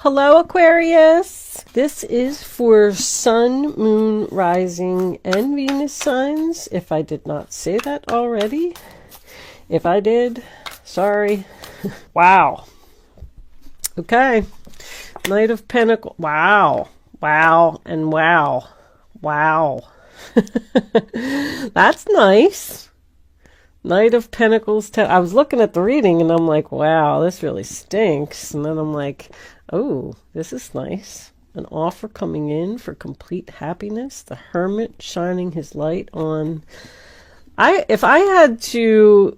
Hello, Aquarius. This is for Sun, Moon, Rising, and Venus signs. If I did not say that already. If I did, sorry. Wow. Okay. Knight of Pentacles. Wow. Wow. And wow. Wow. That's nice. Knight of Pentacles. I was looking at the reading and I'm like, wow, this really stinks. And then I'm like, oh, this is nice. An offer coming in for complete happiness. The Hermit shining his light on. If I had to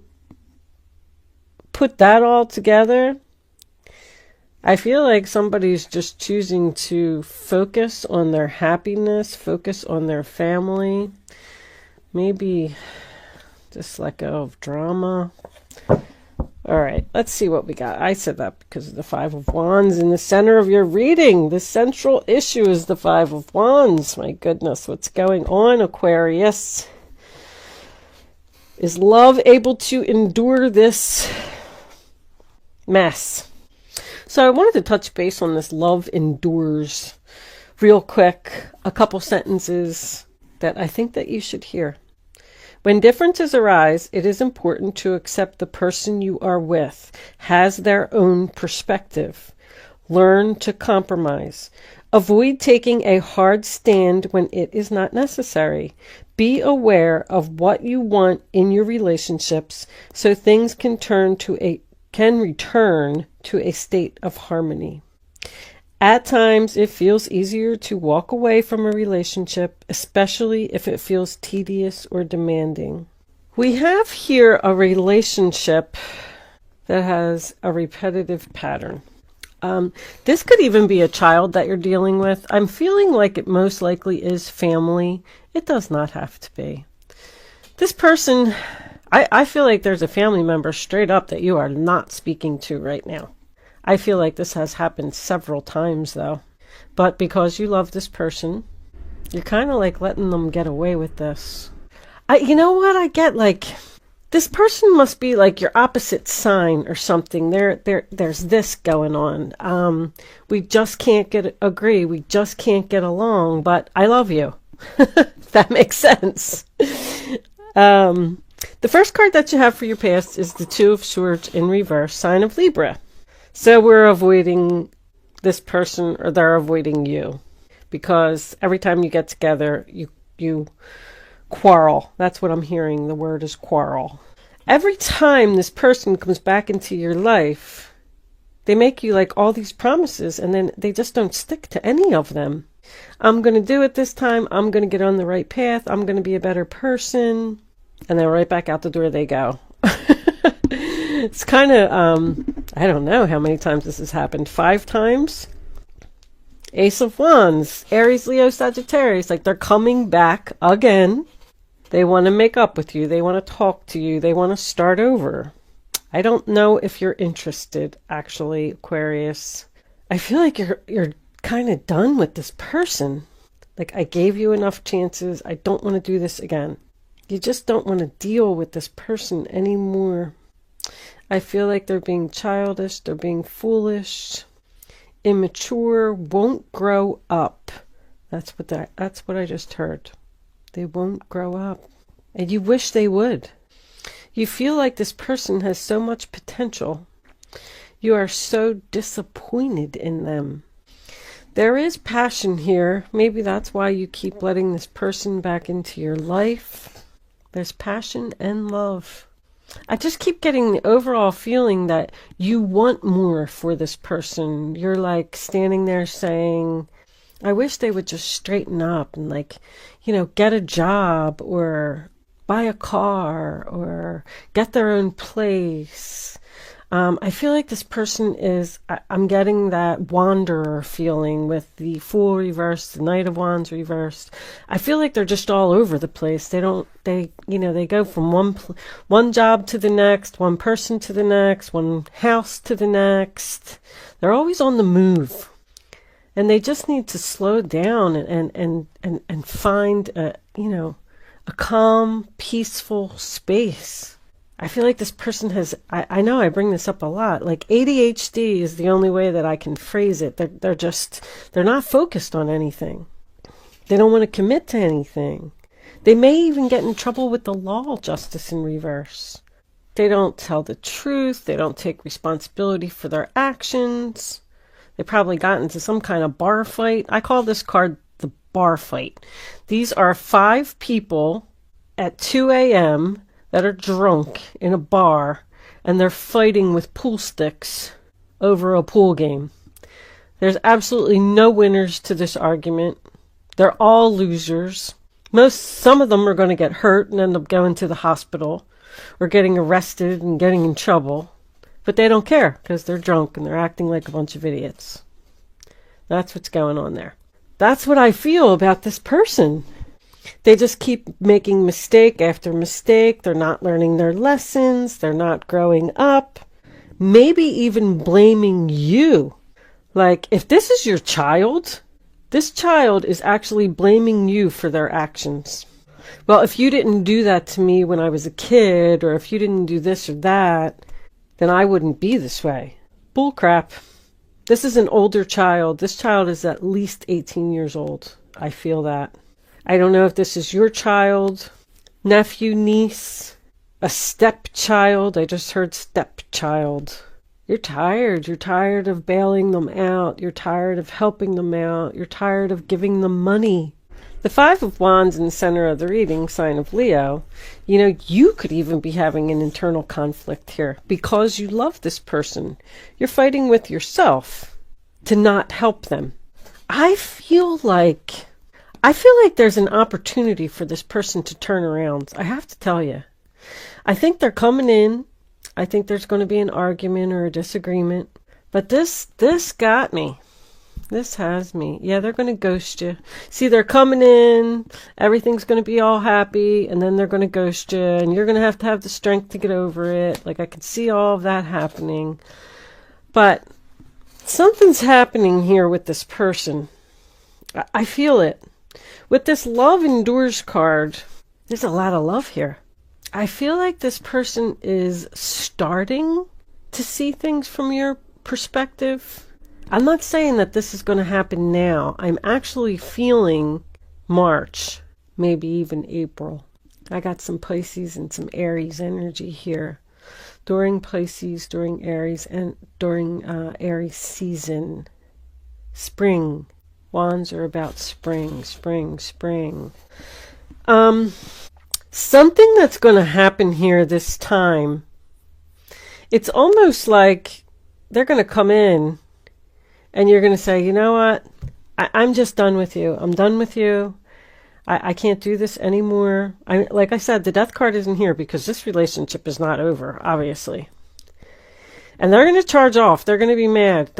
put that all together, I feel like somebody's just choosing to focus on their happiness, focus on their family. Maybe just let go of drama. All right, let's see what we got. I said that because of the Five of Wands in the center of your reading. The central issue is the Five of Wands. My goodness, what's going on, Aquarius? Is love able to endure this mess? So I wanted to touch base on this love endures real quick. A couple sentences that I think that you should hear. When differences arise, it is important to accept the person you are with has their own perspective. Learn to compromise. Avoid taking a hard stand when it is not necessary. Be aware of what you want in your relationships so things can return to a state of harmony. At times, it feels easier to walk away from a relationship, especially if it feels tedious or demanding. We have here a relationship that has a repetitive pattern. This could even be a child that you're dealing with. I'm feeling like it most likely is family. It does not have to be. This person, I feel like there's a family member straight up that you are not speaking to right now. I feel like this has happened several times, though. But because you love this person, you're kind of like letting them get away with this. You know what? I get like, this person must be like your opposite sign or something. There's this going on. We just can't agree. We just can't get along, but I love you. That makes sense. The first card that you have for your past is the Two of Swords in reverse, sign of Libra. So we're avoiding this person, or they're avoiding you, because every time you get together, you quarrel. That's what I'm hearing. The word is quarrel. Every time this person comes back into your life, they make you like all these promises, and then they just don't stick to any of them. I'm going to do it this time. I'm going to get on the right path. I'm going to be a better person. And then right back out the door they go. It's kind of, I don't know how many times this has happened. 5 times? Ace of Wands, Aries, Leo, Sagittarius. Like they're coming back again. They want to make up with you. They want to talk to you. They want to start over. I don't know if you're interested, actually, Aquarius. I feel like you're kind of done with this person. Like I gave you enough chances. I don't want to do this again. You just don't want to deal with this person anymore. I feel like they're being childish, they're being foolish, immature, won't grow up. That's what I just heard. They won't grow up. And you wish they would. You feel like this person has so much potential. You are so disappointed in them. There is passion here. Maybe that's why you keep letting this person back into your life. There's passion and love. I just keep getting the overall feeling that you want more for this person. You're like standing there saying, I wish they would just straighten up and like, get a job or buy a car or get their own place. I feel like this person is, I'm getting that wanderer feeling with the Fool reversed, the Knight of Wands reversed. I feel like they're just all over the place. They go from one job to the next, one person to the next, one house to the next. They're always on the move. And they just need to slow down and find a calm, peaceful space. I feel like this person has, I know I bring this up a lot, like ADHD is the only way that I can phrase it. They're not focused on anything. They don't want to commit to anything. They may even get in trouble with the law, Justice in reverse. They don't tell the truth. They don't take responsibility for their actions. They probably got into some kind of bar fight. I call this card the bar fight. These are 5 people at 2 a.m. that are drunk in a bar, and they're fighting with pool sticks over a pool game. There's absolutely no winners to this argument. They're all losers. Some of them are going to get hurt and end up going to the hospital or getting arrested and getting in trouble. But they don't care because they're drunk and they're acting like a bunch of idiots. That's what's going on there. That's what I feel about this person. They just keep making mistake after mistake. They're not learning their lessons. They're not growing up. Maybe even blaming you. Like, if this is your child, this child is actually blaming you for their actions. Well, if you didn't do that to me when I was a kid, or if you didn't do this or that, then I wouldn't be this way. Bull crap. This is an older child. This child is at least 18 years old. I feel that. I don't know if this is your child, nephew, niece, a stepchild. I just heard stepchild. You're tired. You're tired of bailing them out. You're tired of helping them out. You're tired of giving them money. The 5 of Wands in the center of the reading, sign of Leo, you could even be having an internal conflict here because you love this person. You're fighting with yourself to not help them. I feel like there's an opportunity for this person to turn around. I have to tell you. I think they're coming in. I think there's going to be an argument or a disagreement. But this got me. This has me. Yeah, they're going to ghost you. See, they're coming in. Everything's going to be all happy. And then they're going to ghost you. And you're going to have the strength to get over it. Like, I can see all of that happening. But something's happening here with this person. I feel it. With this love endures card, there's a lot of love here. I feel like this person is starting to see things from your perspective. I'm not saying that this is going to happen now. I'm actually feeling March, maybe even April. I got some Pisces and some Aries energy here. During Pisces, during Aries, and during Aries season. Spring. Wands are about spring, spring, spring. Something that's going to happen here this time, it's almost like they're going to come in and you're going to say, you know what, I'm just done with you. I'm done with you. I can't do this anymore. Like I said, the death card isn't here because this relationship is not over, obviously. And they're going to charge off. They're going to be mad.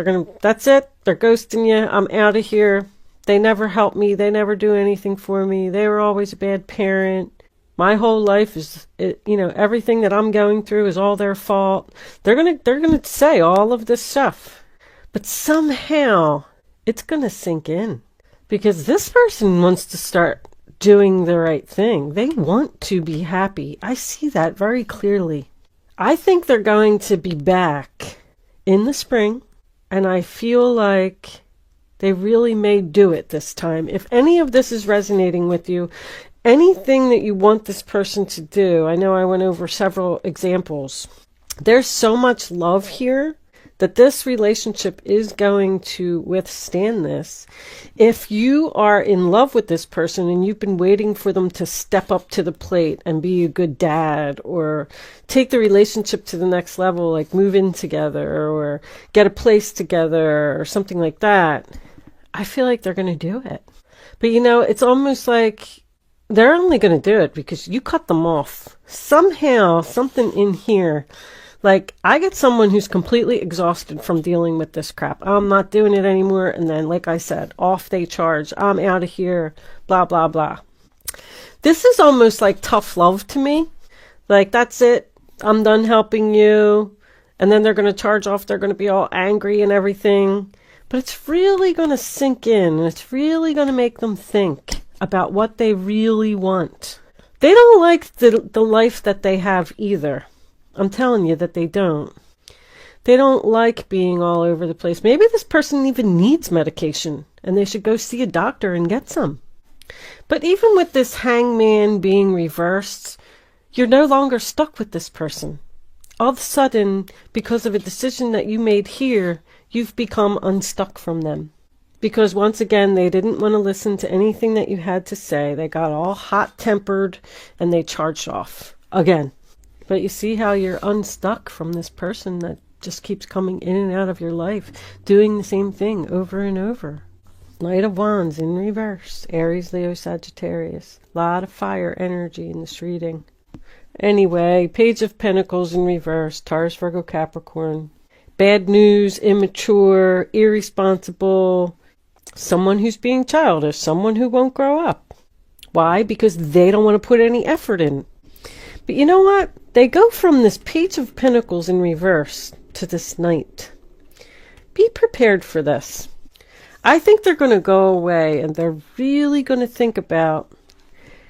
That's it. They're ghosting you. I'm out of here. They never help me. They never do anything for me. They were always a bad parent. My whole life is, everything that I'm going through is all their fault. They're going to say all of this stuff. But somehow it's going to sink in because this person wants to start doing the right thing. They want to be happy. I see that very clearly. I think they're going to be back in the spring, and I feel like they really may do it this time. If any of this is resonating with you, anything that you want this person to do, I know I went over several examples. There's so much love here that this relationship is going to withstand this. If you are in love with this person and you've been waiting for them to step up to the plate and be a good dad or take the relationship to the next level, like move in together or get a place together or something like that, I feel like they're going to do it. But it's almost like they're only going to do it because you cut them off. Somehow, something in here, like I get someone who's completely exhausted from dealing with this crap. I'm not doing it anymore. And then, like I said, off they charge. I'm out of here, blah, blah, blah. This is almost like tough love to me. Like, that's it. I'm done helping you. And then they're going to charge off. They're going to be all angry and everything. But it's really going to sink in. And it's really going to make them think about what they really want. They don't like the life that they have either. I'm telling you that they don't. They don't like being all over the place. Maybe this person even needs medication and they should go see a doctor and get some. But even with this hangman being reversed, you're no longer stuck with this person. All of a sudden, because of a decision that you made here, you've become unstuck from them. Because once again, they didn't want to listen to anything that you had to say. They got all hot-tempered and they charged off again. But you see how you're unstuck from this person that just keeps coming in and out of your life, doing the same thing over and over. Knight of Wands in reverse. Aries, Leo, Sagittarius. A lot of fire energy in this reading. Anyway, Page of Pentacles in reverse. Taurus, Virgo, Capricorn. Bad news, immature, irresponsible. Someone who's being childish. Someone who won't grow up. Why? Because they don't want to put any effort in. But you know what? They go from this Page of Pentacles in reverse to this Knight. Be prepared for this. I think they're going to go away and they're really going to think about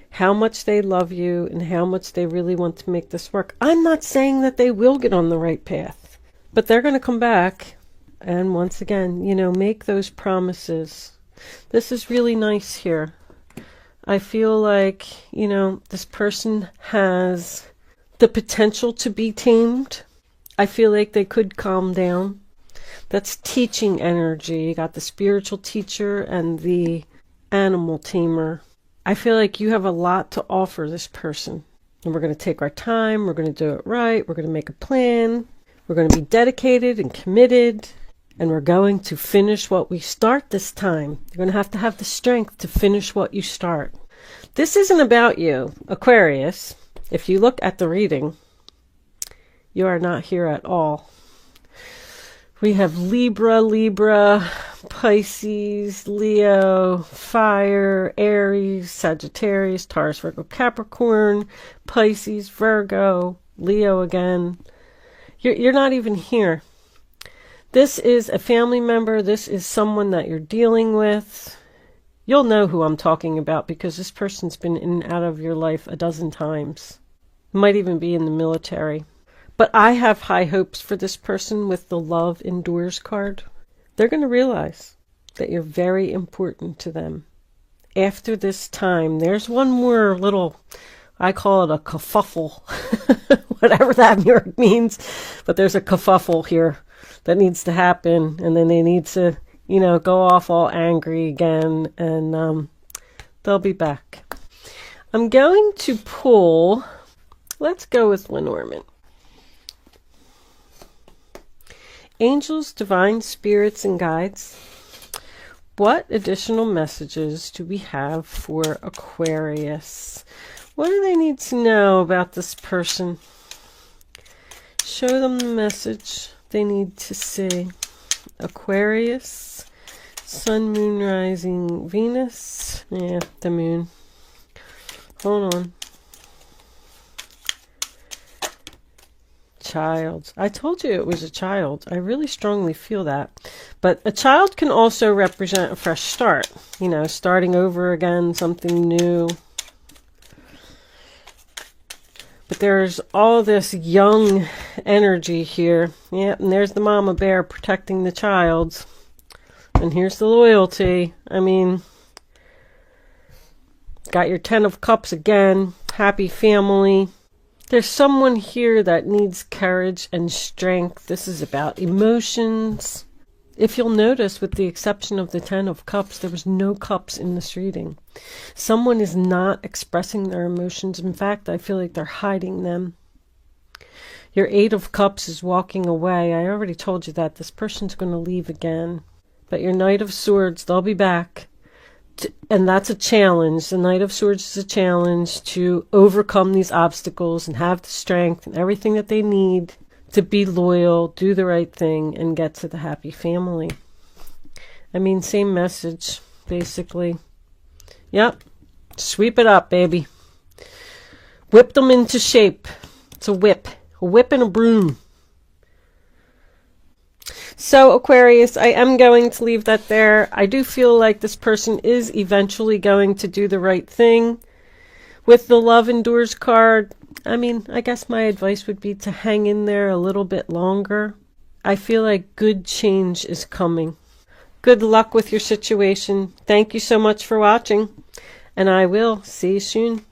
how much they love you and how much they really want to make this work. I'm not saying that they will get on the right path, but they're going to come back and once again, make those promises. This is really nice here. I feel like, this person has the potential to be tamed. I feel like they could calm down. That's teaching energy. You got the spiritual teacher and the animal tamer. I feel like you have a lot to offer this person. And we're going to take our time. We're going to do it right. We're going to make a plan. We're going to be dedicated and committed. And we're going to finish what we start this time. You're going to have the strength to finish what you start. This isn't about you, Aquarius. If you look at the reading, you are not here at all. We have Libra, Pisces, Leo, Fire, Aries, Sagittarius, Taurus, Virgo, Capricorn, Pisces, Virgo, Leo again. You're not even here. This is a family member. This is someone that you're dealing with. You'll know who I'm talking about because this person's been in and out of your life a dozen times. Might even be in the military. But I have high hopes for this person with the Love Endures card. They're going to realize that you're very important to them. After this time, there's one more little, I call it a kerfuffle, whatever that word means. But there's a kerfuffle here that needs to happen. And then they need to, go off all angry again. And they'll be back. I'm going to pull, let's go with Lenormand. Angels, divine spirits, and guides. What additional messages do we have for Aquarius? What do they need to know about this person? Show them the message they need to see. Aquarius, Sun, Moon, Rising, Venus. Yeah, the Moon. Hold on. Child. I told you it was a child. I really strongly feel that. But a child can also represent a fresh start. Starting over again, something new. But there's all this young energy here. Yeah, and there's the mama bear protecting the child. And here's the loyalty. Got your 10 of Cups again. Happy family. There's someone here that needs courage and strength. This is about emotions. If you'll notice, with the exception of the 10 of Cups, there was no cups in this reading. Someone is not expressing their emotions. In fact, I feel like they're hiding them. Your 8 of Cups is walking away. I already told you that. This person's going to leave again. But your Knight of Swords, they'll be back. And that's a challenge. The Knight of Swords is a challenge to overcome these obstacles and have the strength and everything that they need to be loyal, do the right thing, and get to the happy family. Same message, basically. Yep. Sweep it up, baby. Whip them into shape. It's a whip. A whip and a broom. So, Aquarius, I am going to leave that there. I do feel like this person is eventually going to do the right thing. With the Love Endures card, I mean, I guess my advice would be to hang in there a little bit longer. I feel like good change is coming. Good luck with your situation. Thank you so much for watching, and I will see you soon.